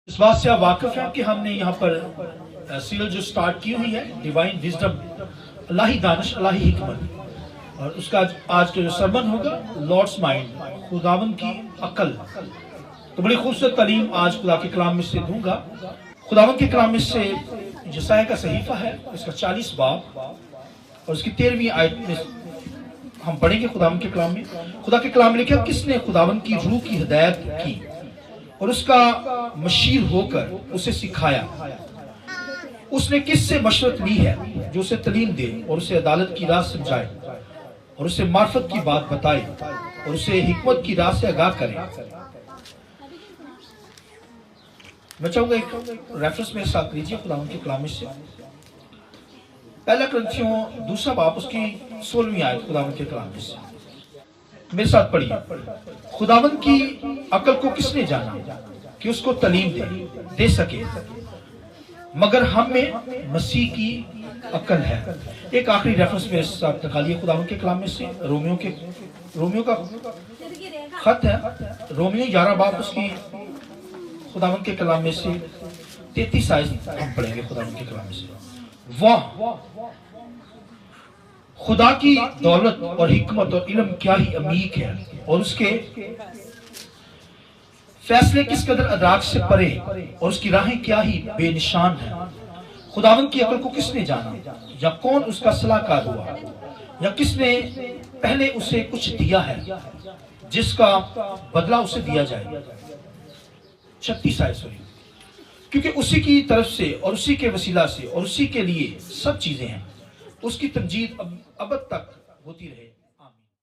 اس بات سے آپ واقف ہیں کہ ہم نے یہاں پر سیریل جو سٹارٹ کی ہوئی ہے ڈیوائن وزڈم، الہی دانش الہی حکمت، اور اس کا آج کا جو سرمن ہوگا لارڈس مائنڈ، خداوند کی عقل۔ تو بڑی خوبصورت تعلیم آج خدا کے کلام میں سے دوں گا۔ خداوند کے کلام میں سے یسایا کا صحیفہ ہے، اس کا 40 باب اور اس کی 13ویں آیت میں ہم پڑھیں گے۔ خداوند کے کلام میں خدا کے کلام میں لکھا، کس نے خداوند کی روح کی ہدایت کی اور اس کا مشیر ہو کر اسے سکھایا؟ اس نے کس سے مشورت لی ہے جو اسے تعلیم دے اور اسے عدالت کی راہ سمجھائے اور اسے معرفت کی بات بتائے اور اسے حکمت کی راہ سے آگاہ کرے؟ میں چاہوں گا ایک ریفرنس میرے ساتھ لیجیے خداوند کے کلام میں سے، پہلا کرنتھیوں 2 باب اس کی 16ویں آیت خداوند کے کلام میں سے میرے ساتھ پڑھیے۔ خداوند کی عقل کو کس نے جانا کہ اس کو تعلیم دے سکے، مگر ہم میں مسیح کی عقل ہے۔ ایک آخری ریفرنس میرے ساتھ نکالیے خداوند کے کلام میں سے، رومیو کا خط ہے، رومیو 11 باب اس کی خداوند کے کلام میں سے 33 آیت ہم پڑھیں گے خداوند کے کلام میں سے۔ واہ، خدا کی دولت اور حکمت اور علم کیا ہی عمیق ہے، اور اس کے فیصلے کس قدر ادراک سے پرے، اور اس کی راہیں کیا ہی بے نشان ہیں۔ خداوند کی عقل کو کس نے جانا، یا کون اس کا صلاح کار ہوا، یا کس نے پہلے اسے کچھ دیا ہے جس کا بدلہ اسے دیا جائے۔ 36 آیت سنیے۔ کیونکہ اسی کی طرف سے اور اسی کے وسیلہ سے اور اسی کے لیے سب چیزیں ہیں، اس کی تمجید ابد تک ہوتی رہے۔